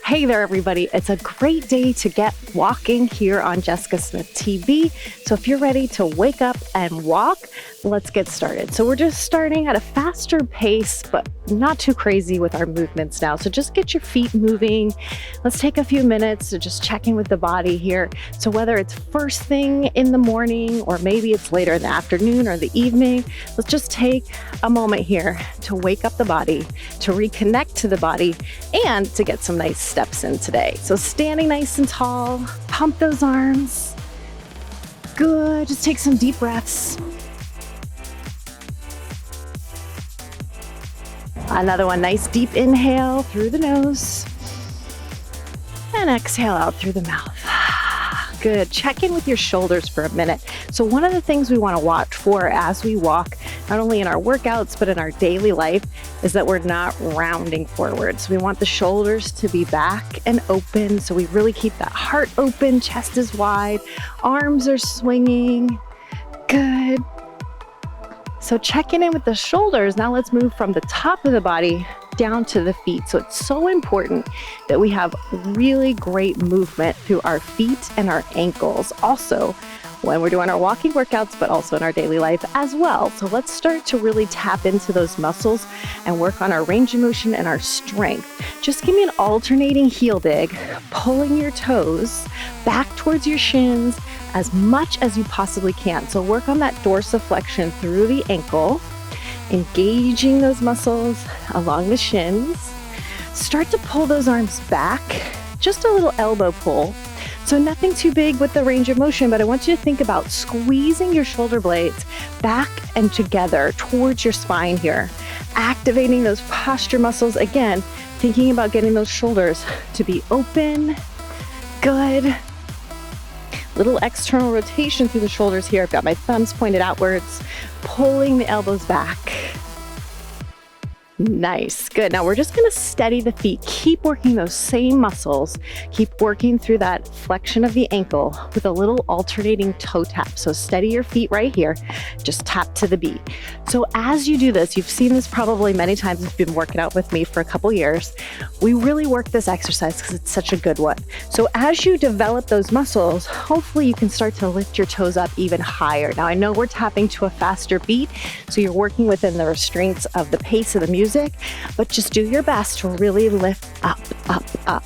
Hey there, everybody. It's a great day to get walking here on Jessica Smith TV. So if you're ready to wake up and walk, let's get started. So we're just starting at a faster pace, but not too crazy with our movements now. So just get your feet moving. Let's take a few minutes to just check in with the body here. So whether it's first thing in the morning, or maybe it's later in the afternoon or the evening, let's just take a moment here to wake up the body, to reconnect to the body, and to get some nice steps in today. So standing nice and tall, pump those arms. Good, just take some deep breaths. Another one, nice deep inhale through the nose and exhale out through the mouth. Good. Check in with your shoulders for a minute. So one of the things we want to watch for as we walk, not only in our workouts, but in our daily life, is that we're not rounding forward. So we want the shoulders to be back and open. So we really keep that heart open, chest is wide, arms are swinging. Good. So checking in with the shoulders. Now let's move from the top of the body down to the feet. So it's so important that we have really great movement through our feet and our ankles. Also, when we're doing our walking workouts, but also in our daily life as well. So let's start to really tap into those muscles and work on our range of motion and our strength. Just give me an alternating heel dig, pulling your toes back towards your shins as much as you possibly can. So work on that dorsiflexion through the ankle, engaging those muscles along the shins. Start to pull those arms back, just a little elbow pull. So nothing too big with the range of motion, but I want you to think about squeezing your shoulder blades back and together towards your spine here, activating those posture muscles. Again, thinking about getting those shoulders to be open. Good. Little external rotation through the shoulders here. I've got my thumbs pointed outwards, pulling the elbows back. Nice, good. Now we're just gonna steady the feet. Keep working those same muscles. Keep working through that flexion of the ankle with a little alternating toe tap. So steady your feet right here. Just tap to the beat. So as you do this, you've seen this probably many times if you've been working out with me for a couple years. We really work this exercise because it's such a good one. So as you develop those muscles, hopefully you can start to lift your toes up even higher. Now I know we're tapping to a faster beat, so you're working within the restraints of the pace of the music, but just do your best to really lift up, up, up.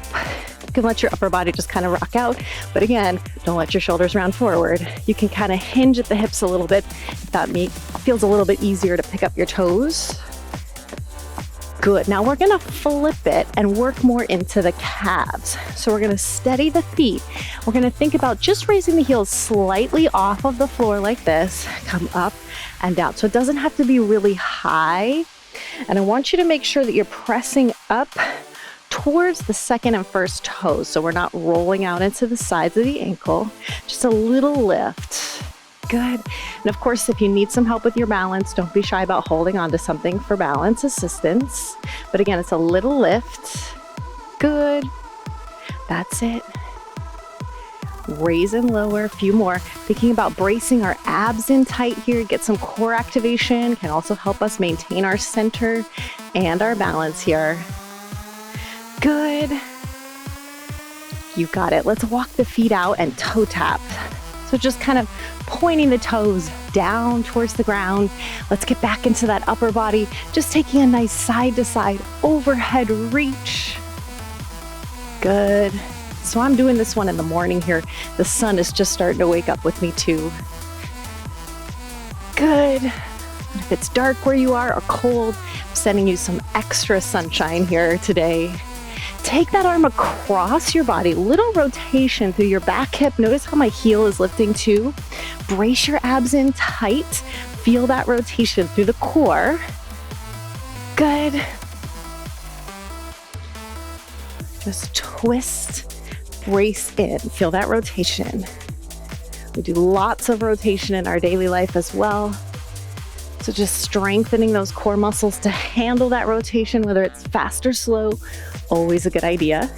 You can let your upper body just kind of rock out, but again, don't let your shoulders round forward. You can kind of hinge at the hips a little bit if that feels a little bit easier to pick up your toes. Good. Now we're going to flip it and work more into the calves. So we're going to steady the feet. We're going to think about just raising the heels slightly off of the floor like this, come up and down. So it doesn't have to be really high. And I want you to make sure that you're pressing up towards the second and first toes. So we're not rolling out into the sides of the ankle, just a little lift. Good. And of course, if you need some help with your balance, don't be shy about holding onto something for balance assistance. But again, it's a little lift. Good. That's it. Raise and lower, a few more. Thinking about bracing our abs in tight here, get some core activation, can also help us maintain our center and our balance here. Good. You got it. Let's walk the feet out and toe tap. So just kind of pointing the toes down towards the ground. Let's get back into that upper body, just taking a nice side to side overhead reach. Good. So I'm doing this one in the morning here. The sun is just starting to wake up with me too. Good. And if it's dark where you are or cold, I'm sending you some extra sunshine here today. Take that arm across your body, little rotation through your back hip. Notice how my heel is lifting too. Brace your abs in tight. Feel that rotation through the core. Good. Just twist. Brace in, feel that rotation. We do lots of rotation in our daily life as well. So just strengthening those core muscles to handle that rotation, whether it's fast or slow, always a good idea.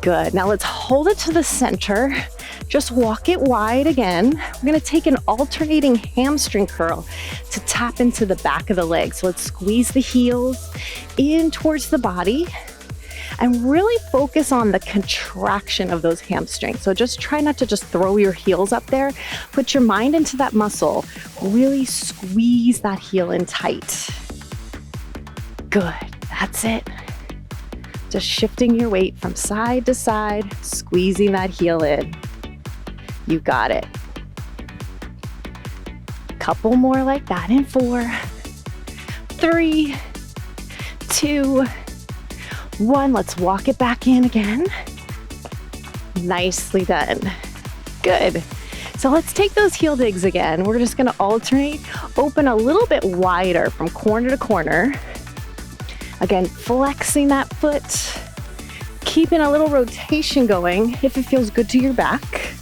Good, now let's hold it to the center. Just walk it wide again. We're gonna take an alternating hamstring curl to tap into the back of the leg. So let's squeeze the heels in towards the body. and really focus on the contraction of those hamstrings. So just try not to just throw your heels up there. Put your mind into that muscle. Really squeeze that heel in tight. Good. That's it. Just shifting your weight from side to side, squeezing that heel in. You got it. Couple more like that in 4, 3, 2, 1. Let's walk it back in again. Nicely done. Good. So let's take those heel digs again. We're just gonna alternate, open a little bit wider from corner to corner. Again, flexing that foot, keeping a little rotation going if it feels good to your back.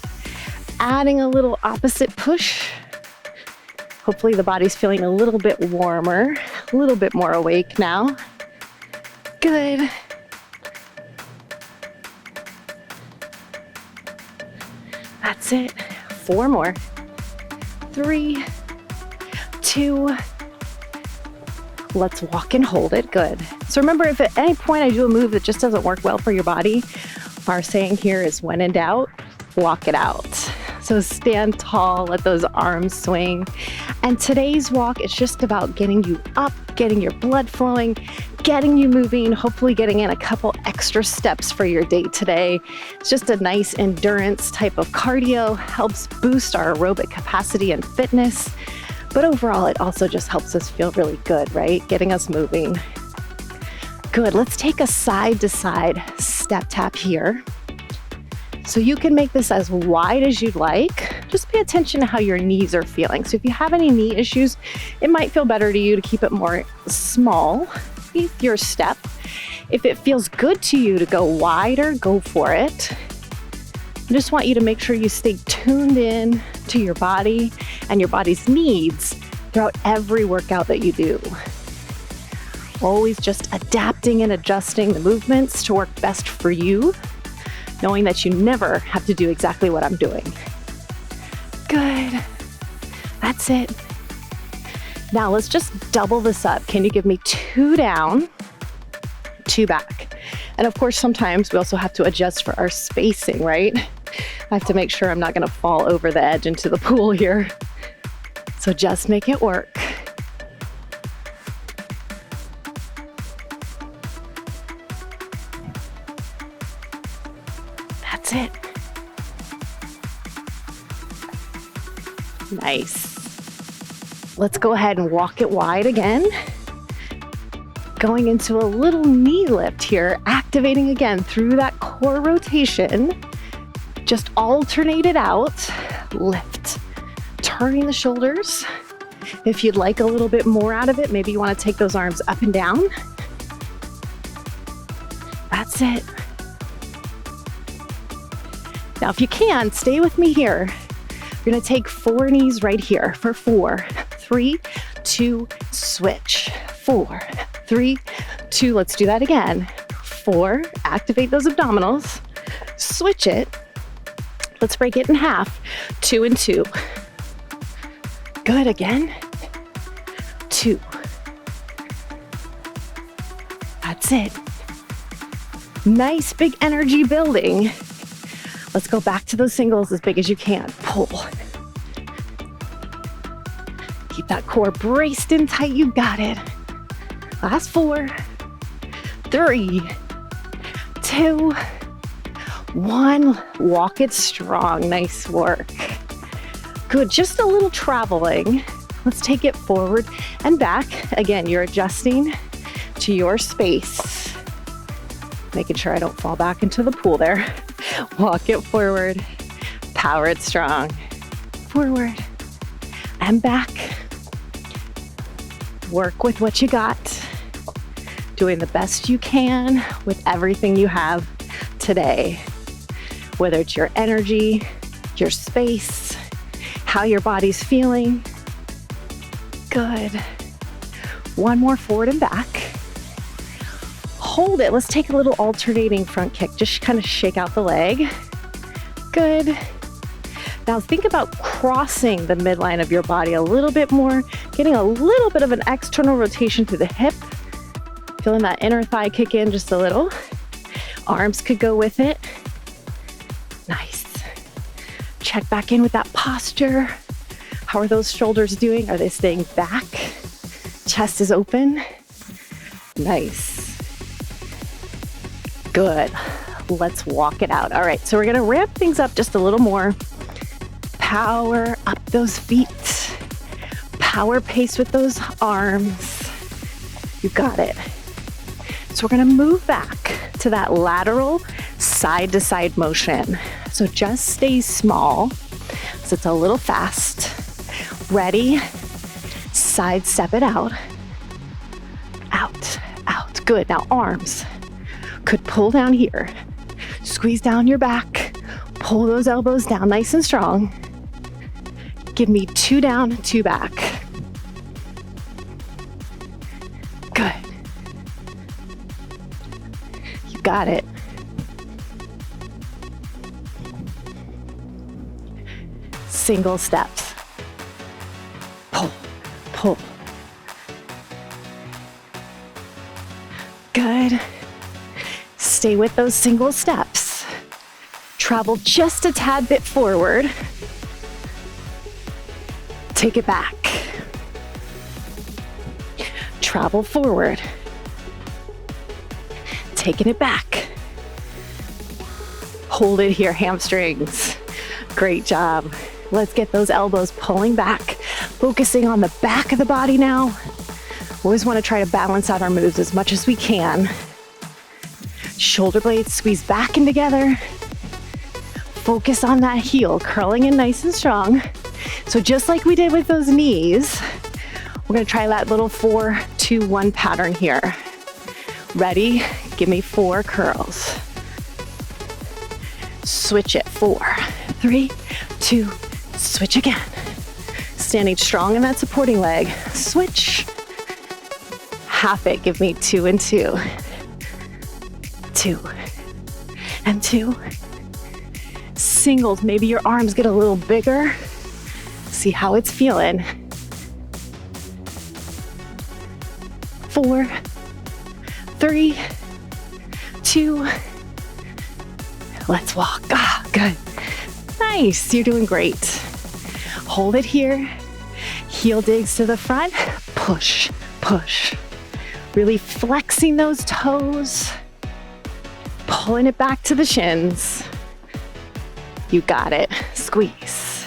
Adding a little opposite push. Hopefully the body's feeling a little bit warmer, a little bit more awake now. Good. That's it. 4 more. 3, 2. Let's walk and hold it. Good. So remember, if at any point I do a move that just doesn't work well for your body, our saying here is when in doubt, walk it out. So stand tall, let those arms swing. And today's walk is just about getting you up, getting your blood flowing, getting you moving, hopefully getting in a couple extra steps for your day today. It's just a nice endurance type of cardio, helps boost our aerobic capacity and fitness. But overall, it also just helps us feel really good, right? Getting us moving. Good. Let's take a side to side step tap here. So you can make this as wide as you'd like. Just pay attention to how your knees are feeling. So if you have any knee issues, it might feel better to you to keep it more small, your step. If it feels good to you to go wider, go for it. I just want you to make sure you stay tuned in to your body and your body's needs throughout every workout that you do. Always just adapting and adjusting the movements to work best for you, knowing that you never have to do exactly what I'm doing. Good. That's it. Now let's just double this up. Can you give me 2 down, 2 back? And of course, sometimes we also have to adjust for our spacing, right? I have to make sure I'm not gonna fall over the edge into the pool here. So just make it work. That's it. Nice. Let's go ahead and walk it wide again. Going into a little knee lift here, activating again through that core rotation. Just alternate it out, lift, turning the shoulders. If you'd like a little bit more out of it, maybe you want to take those arms up and down. That's it. Now, if you can, stay with me here. You're gonna take 4 knees right here for 4, 3, 2, switch. 4, 3, 2, let's do that again. 4, activate those abdominals, switch it. Let's break it in half. 2 and 2. Good, again. 2. That's it. Nice big energy building. Let's go back to those singles as big as you can. Pull. Keep that core braced in tight. You got it. Last 4, 3, 2, 1. Walk it strong. Nice work. Good. Just a little traveling. Let's take it forward and back. Again, you're adjusting to your space. Making sure I don't fall back into the pool there. Walk it forward. Power it strong. Forward and back. Work with what you got. Doing the best you can with everything you have today. Whether it's your energy, your space, how your body's feeling. Good. 1 more forward and back. Hold it. Let's take a little alternating front kick. Just kind of shake out the leg. Good. Now think about crossing the midline of your body a little bit more, getting a little bit of an external rotation through the hip. Feeling that inner thigh kick in just a little. Arms could go with it. Nice. Check back in with that posture. How are those shoulders doing? Are they staying back? Chest is open. Nice. Good. Let's walk it out. All right, so we're gonna ramp things up just a little more. Power up those feet. Power pace with those arms. You got it. So we're gonna move back to that lateral side to side motion. So just stay small, so it's a little fast. Ready? Side step it out. Out, out. Good. Now arms could pull down here. Squeeze down your back. Pull those elbows down nice and strong. Give me 2 down, 2 back. Good. You got it. Single steps. Pull, pull. Good. Stay with those single steps. Travel just a tad bit forward. Take it back. Travel forward. Taking it back. Hold it here, hamstrings. Great job. Let's get those elbows pulling back, focusing on the back of the body now. Always want to try to balance out our moves as much as we can. Shoulder blades squeeze back and together. Focus on that heel, curling in nice and strong. So just like we did with those knees, we're gonna try that little 4, 2, 1 pattern here. Ready? Give me 4 curls. Switch it, 4, 3, 2, switch again. Standing strong in that supporting leg. Switch. Half it, give me 2 and 2. 2 and 2. Singles, maybe your arms get a little bigger. See how it's feeling. 4, 3, 2. Let's walk. Ah, good. Nice, you're doing great. Hold it here. Heel digs to the front. Push, push. Really flexing those toes. Pulling it back to the shins. You got it. Squeeze.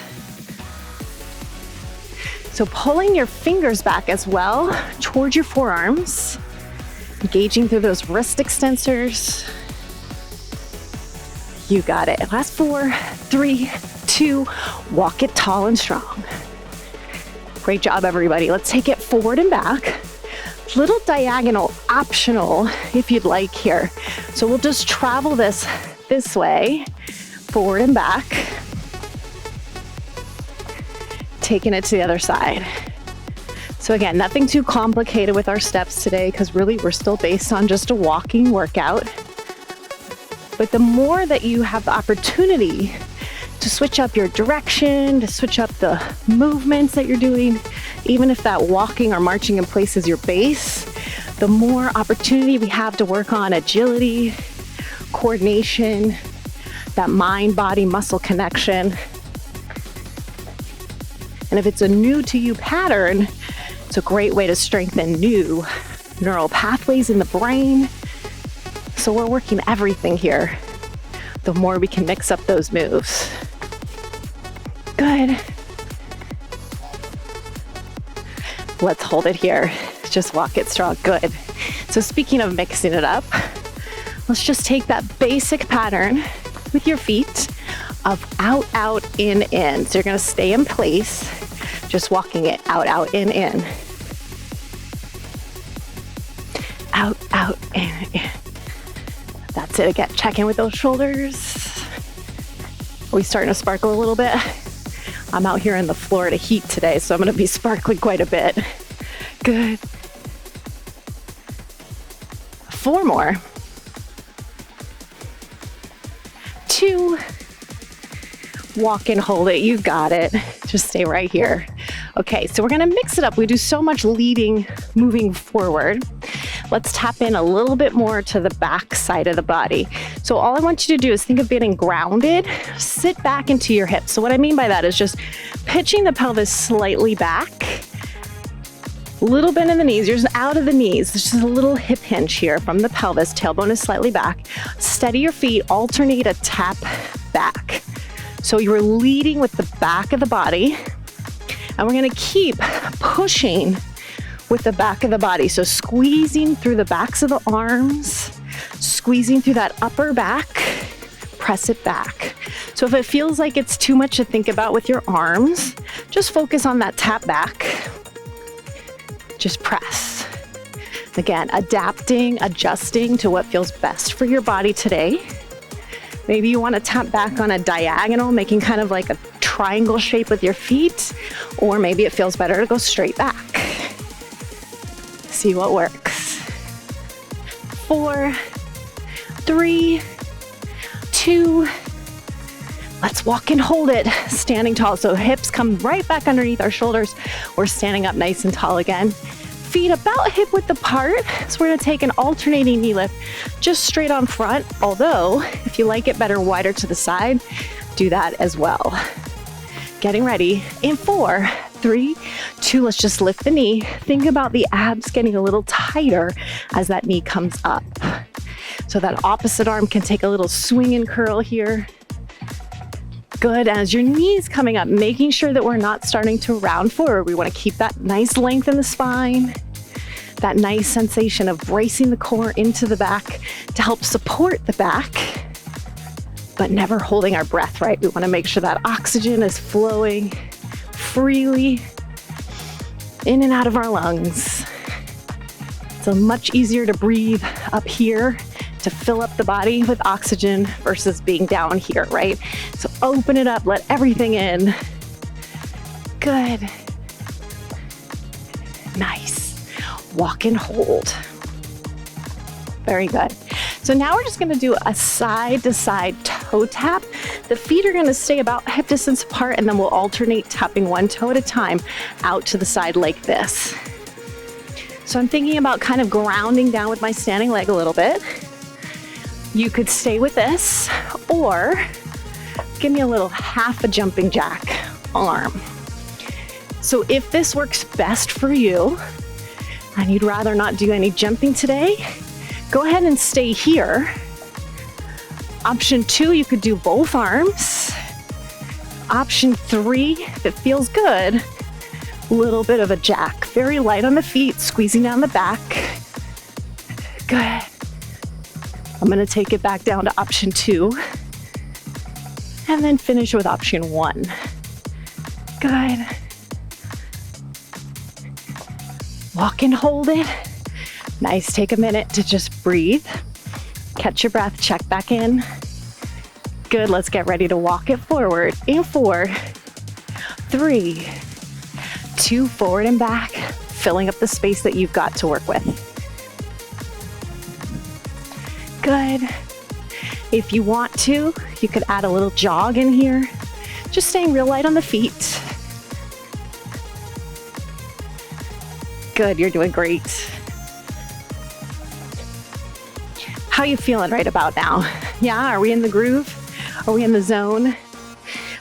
So pulling your fingers back as well towards your forearms. Engaging through those wrist extensors. You got it. Last 4, 3, 2, walk it tall and strong. Great job, everybody. Let's take it forward and back. Little diagonal optional if you'd like here. So we'll just travel this way, forward and back. Taking it to the other side. So again, nothing too complicated with our steps today because really we're still based on just a walking workout. But the more that you have the opportunity to switch up your direction, to switch up the movements that you're doing, even if that walking or marching in place is your base, the more opportunity we have to work on agility, coordination, that mind, body, muscle connection. And if it's a new to you pattern, it's a great way to strengthen new neural pathways in the brain. So we're working everything here. The more we can mix up those moves. Good. Let's hold it here. Just walk it strong. Good. So speaking of mixing it up, let's just take that basic pattern with your feet of out, out, in, in. So you're gonna stay in place, just walking it out, out, in. Out, out, in. That's it. Again, check in with those shoulders. Are we starting to sparkle a little bit? I'm out here in the Florida heat today, so I'm gonna be sparkling quite a bit. Good. 4 more. 2. Walk and hold it. You got it. Just stay right here. Okay, so we're gonna mix it up. We do so much leading, moving forward. let's tap in a little bit more to the back side of the body. So all I want you to do is think of getting grounded, sit back into your hips. So what I mean by that is just pitching the pelvis slightly back, a little bend in the knees, you're just out of the knees. There's just a little hip hinge here from the pelvis, tailbone is slightly back. Steady your feet, alternate a tap back. So you're leading with the back of the body, and we're gonna keep pushing with the back of the body. So squeezing through the backs of the arms, squeezing through that upper back, press it back. So if it feels like it's too much to think about with your arms, just focus on that tap back. Just press. Again, adapting, adjusting to what feels best for your body today. Maybe you want to tap back on a diagonal, making kind of like a triangle shape with your feet, or maybe it feels better to go straight back. See what works. 4, 3, 2, let's walk and hold it, standing tall. So hips come right back underneath our shoulders. We're standing up nice and tall again. Feet about hip width apart. So we're gonna take an alternating knee lift just straight on front. Although, if you like it better wider to the side, do that as well. Getting ready in 4, 3, 2, let's just lift the knee. Think about the abs getting a little tighter as that knee comes up. So that opposite arm can take a little swing and curl here. Good, as your knees coming up, making sure that we're not starting to round forward. We want to keep that nice length in the spine, that nice sensation of bracing the core into the back to help support the back, but never holding our breath, right? We want to make sure that oxygen is flowing freely in and out of our lungs. It's much easier to breathe up here to fill up the body with oxygen versus being down here, right? So open it up, let everything in. Good. Nice. Walk and hold. Very good. So now we're just gonna do a side to side toe tap. The feet are gonna stay about hip distance apart, and then we'll alternate tapping one toe at a time out to the side like this. So I'm thinking about kind of grounding down with my standing leg a little bit. You could stay with this, or give me a little half a jumping jack arm. So if this works best for you, and you'd rather not do any jumping today, go ahead and stay here. Option 2, you could do both arms. Option 3, if it feels good, a little bit of a jack. Very light on the feet, squeezing down the back. Good. I'm gonna take it back down to option 2 and then finish with option 1. Good. Walk and hold it. Nice, take a minute to just breathe. Catch your breath, check back in. Good, let's get ready to walk it forward in 4, 3, 2, forward and back, filling up the space that you've got to work with. Good. If you want to, you could add a little jog in here. Just staying real light on the feet. Good, you're doing great. How you feeling right about now? Yeah, are we in the groove? Are we in the zone?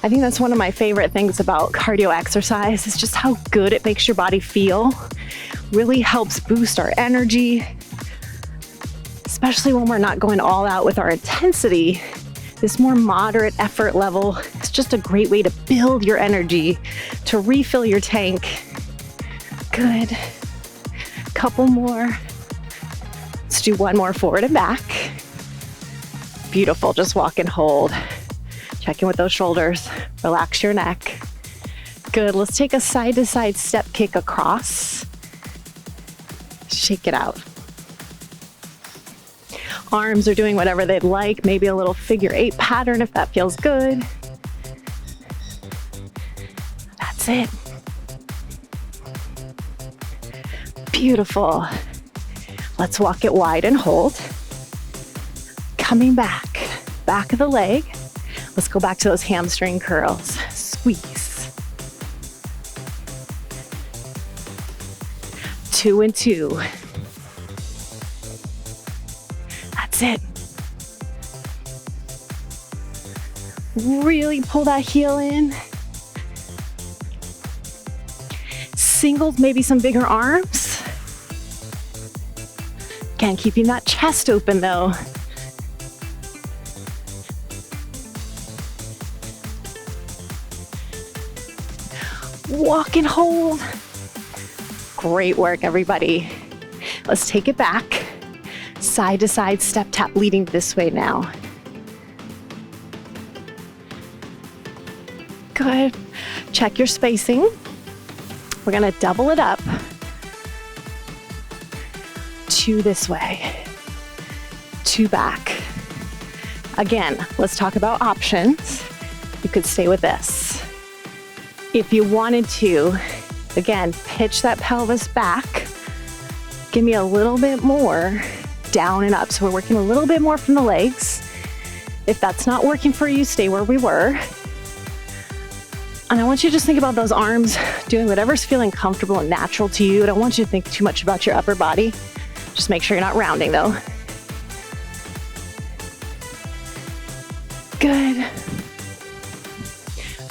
I think that's one of my favorite things about cardio exercise is just how good it makes your body feel. Really helps boost our energy, especially when we're not going all out with our intensity. This more moderate effort level is just a great way to build your energy, to refill your tank. Good. Couple more. Let's do one more forward and back. Beautiful, just walk and hold. Check in with those shoulders, relax your neck. Good, let's take a side to side step kick across. Shake it out. Arms are doing whatever they'd like, maybe a little figure 8 pattern if that feels good. That's it. Beautiful. Let's walk it wide and hold. Coming back, back of the leg. Let's go back to those hamstring curls. Squeeze. 2 and 2. That's it. Really pull that heel in. Singles, maybe some bigger arms. Again, keeping that chest open though. Walk and hold. Great work, everybody. Let's take it back. Side to side step tap leading this way now. Good. Check your spacing. We're gonna double it up. 2 this way, 2 back. Again, let's talk about options. You could stay with this. If you wanted to, again, pitch that pelvis back. Give me a little bit more down and up. So we're working a little bit more from the legs. If that's not working for you, stay where we were. And I want you to just think about those arms doing whatever's feeling comfortable and natural to you. I don't want you to think too much about your upper body. Just make sure you're not rounding though. Good.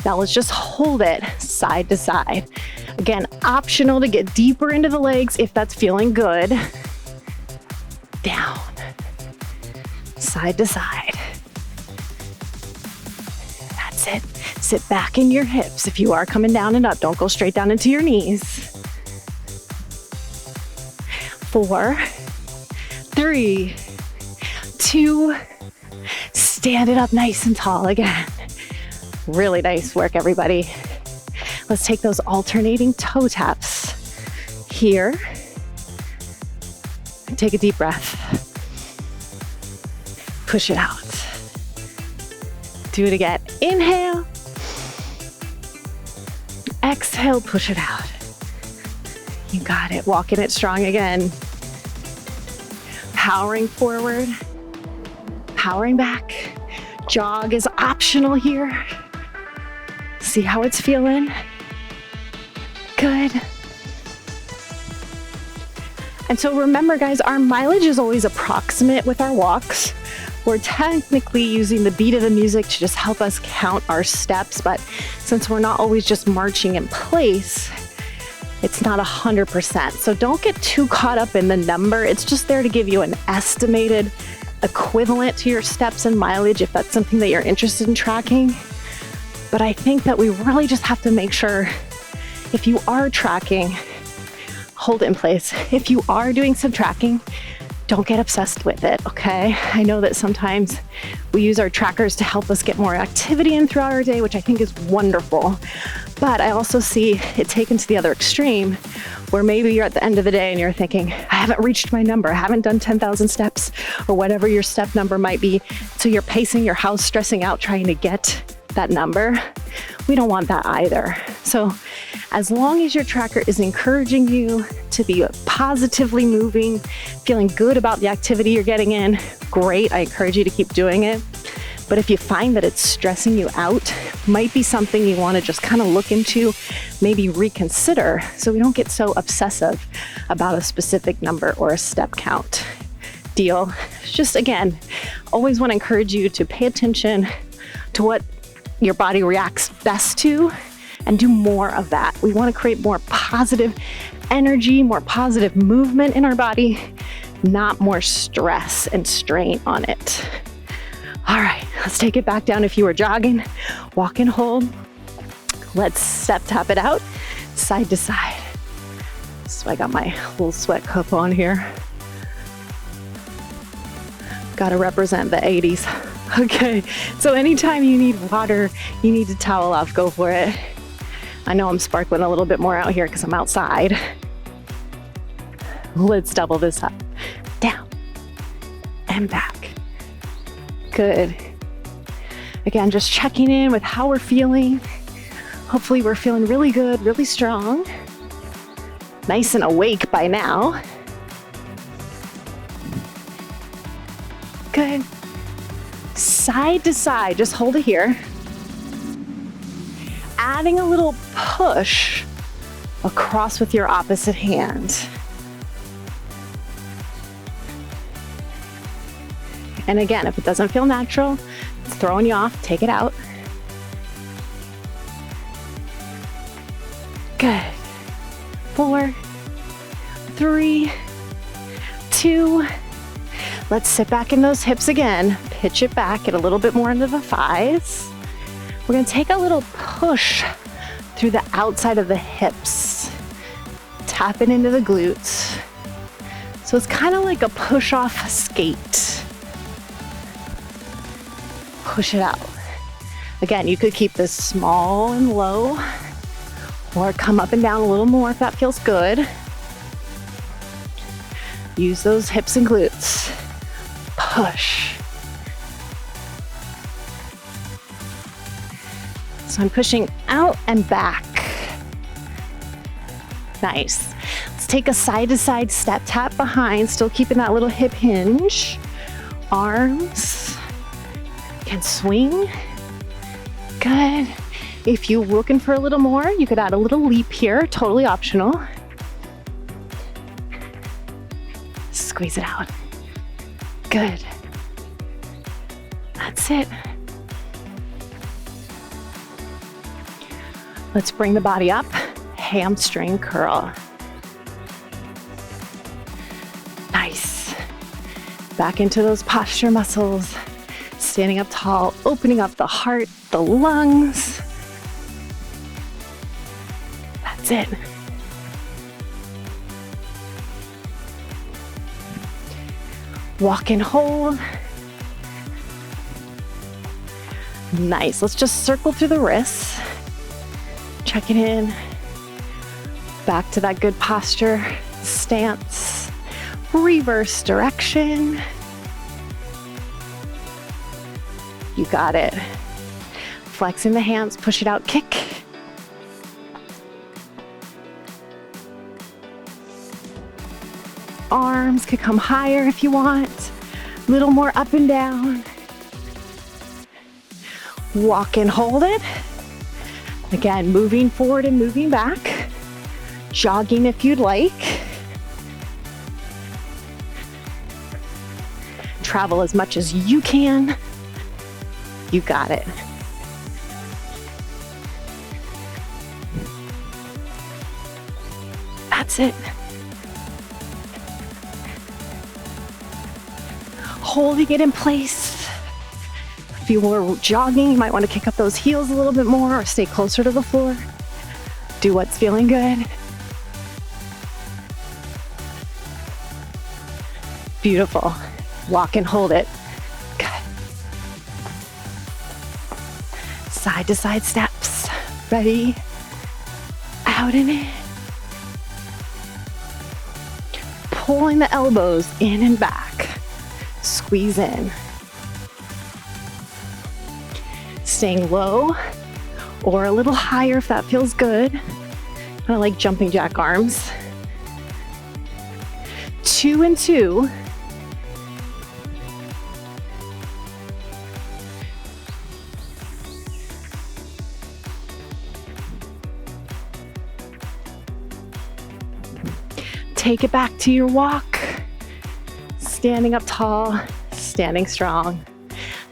Now let's just hold it side to side. Again, optional to get deeper into the legs if that's feeling good. Down, side to side. That's it. Sit back in your hips. If you are coming down and up, don't go straight down into your knees. 4, 3, 2, stand it up nice and tall again. Really nice work, everybody. Let's take those alternating toe taps here. Take a deep breath. Push it out. Do it again. Inhale. Exhale, push it out. You got it. Walking it strong again. Powering forward. Powering back. Jog is optional here. See how it's feeling. Good. And so remember, guys, our mileage is always approximate with our walks. We're technically using the beat of the music to just help us count our steps, but since we're not always just marching in place, it's not 100%. So don't get too caught up in the number. It's just there to give you an estimated equivalent to your steps and mileage if that's something that you're interested in tracking. But I think that we really just have to make sure if you are tracking, hold it in place. If you are doing some tracking, don't get obsessed with it, okay? I know that sometimes we use our trackers to help us get more activity in throughout our day, which I think is wonderful. But I also see it taken to the other extreme, where maybe you're at the end of the day and you're thinking, I haven't reached my number, I haven't done 10,000 steps, or whatever your step number might be. So you're pacing your house, stressing out, trying to get that number. We don't want that either. So as long as your tracker is encouraging you to be positively moving, feeling good about the activity you're getting in, great. I encourage you to keep doing it. But if you find that it's stressing you out, might be something you want to just kind of look into, maybe reconsider, so we don't get so obsessive about a specific number or a step count. Deal? Just again, always want to encourage you to pay attention to what your body reacts best to and do more of that. We want to create more positive energy, more positive movement in our body, not more stress and strain on it. All right, let's take it back down. If you were jogging, walk and hold. Let's step tap it out, side to side. So I got my little sweat cup on here. Gotta represent the 80s. Okay, so anytime you need water, you need to towel off, go for it. I know I'm sparkling a little bit more out here because I'm outside. Let's double this up. Down and back. Good. Again, just checking in with how we're feeling. Hopefully we're feeling really good, really strong. Nice and awake by now. Good. Side to side, just hold it here. Adding a little push across with your opposite hand. And again, if it doesn't feel natural, it's throwing you off, take it out. Good. 4, 3, 2. Let's sit back in those hips again. Pitch it back, get a little bit more into the thighs. We're gonna take a little push through the outside of the hips. Tap it into the glutes. So it's kind of like a push-off skate. Push it out. Again, you could keep this small and low, or come up and down a little more if that feels good. Use those hips and glutes. Push. So I'm pushing out and back. Nice. Let's take a side-to-side step tap behind, still keeping that little hip hinge. Arms can swing. Good. If you're looking for a little more, you could add a little leap here, totally optional. Squeeze it out. Good. That's it. Let's bring the body up. Hamstring curl. Nice. Back into those posture muscles. Standing up tall, opening up the heart, the lungs. That's it. Walk and hold. Nice. Let's just circle through the wrists. Check it in. Back to that good posture. Stance. Reverse direction. You got it. Flexing the hands, push it out, kick. Arms could come higher if you want. A little more up and down. Walk and hold it. Again, moving forward and moving back. Jogging if you'd like. Travel as much as you can. You got it. That's it. Holding it in place. If you were jogging, you might want to kick up those heels a little bit more or stay closer to the floor. Do what's feeling good. Beautiful. Walk and hold it. Good. Side to side steps. Ready? Out and in. Pulling the elbows in and back. Squeeze in. Staying low or a little higher if that feels good. Kind of like jumping jack arms. 2 and 2. Take it back to your walk. Standing up tall, standing strong.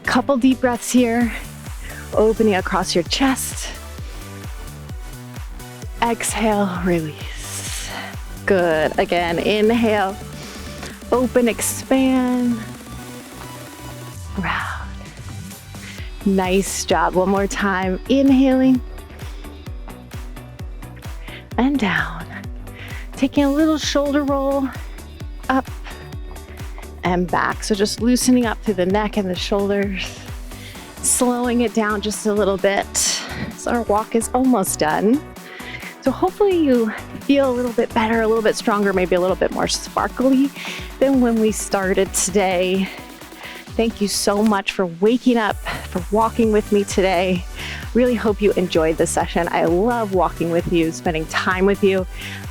Couple deep breaths here. Opening across your chest. Exhale, release. Good. Again, inhale. Open, expand. Round. Nice job. One more time. Inhaling. And down. Taking a little shoulder roll. Up. And back. So just loosening up through the neck and the shoulders. Slowing it down just a little bit. So our walk is almost done. So hopefully you feel a little bit better, a little bit stronger, maybe a little bit more sparkly than when we started today. Thank you so much for waking up, for walking with me today. Really hope you enjoyed this session. I love walking with you, spending time with you.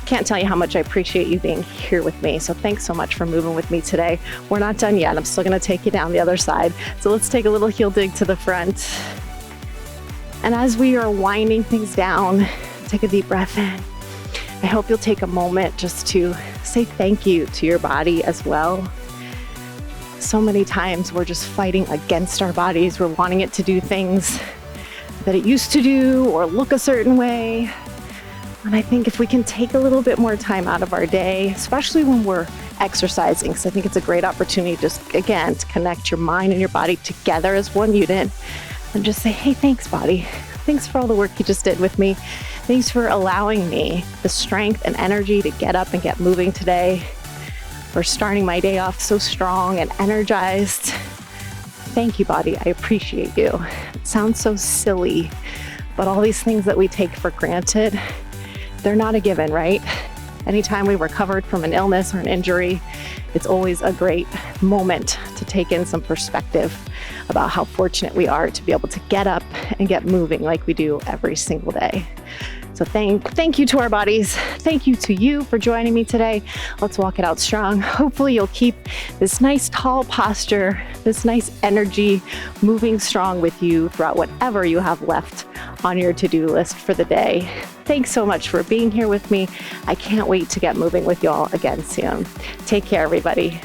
Can't tell you how much I appreciate you being here with me. So thanks so much for moving with me today. We're not done yet. I'm still gonna take you down the other side. So let's take a little heel dig to the front. And as we are winding things down, take a deep breath in. I hope you'll take a moment just to say thank you to your body as well. So many times we're just fighting against our bodies. We're wanting it to do things that it used to do or look a certain way. And I think if we can take a little bit more time out of our day, especially when we're exercising, because I think it's a great opportunity just, again, to connect your mind and your body together as one unit and just say, hey, thanks, body. Thanks for all the work you just did with me. Thanks for allowing me the strength and energy to get up and get moving today. For starting my day off so strong and energized. Thank you, body. I appreciate you. It sounds so silly, but all these things that we take for granted, they're not a given, right? Anytime we recovered from an illness or an injury, it's always a great moment to take in some perspective about how fortunate we are to be able to get up and get moving like we do every single day. So thank you to our bodies. Thank you to you for joining me today. Let's walk it out strong. Hopefully you'll keep this nice tall posture, this nice energy moving strong with you throughout whatever you have left on your to-do list for the day. Thanks so much for being here with me. I can't wait to get moving with y'all again soon. Take care, everybody.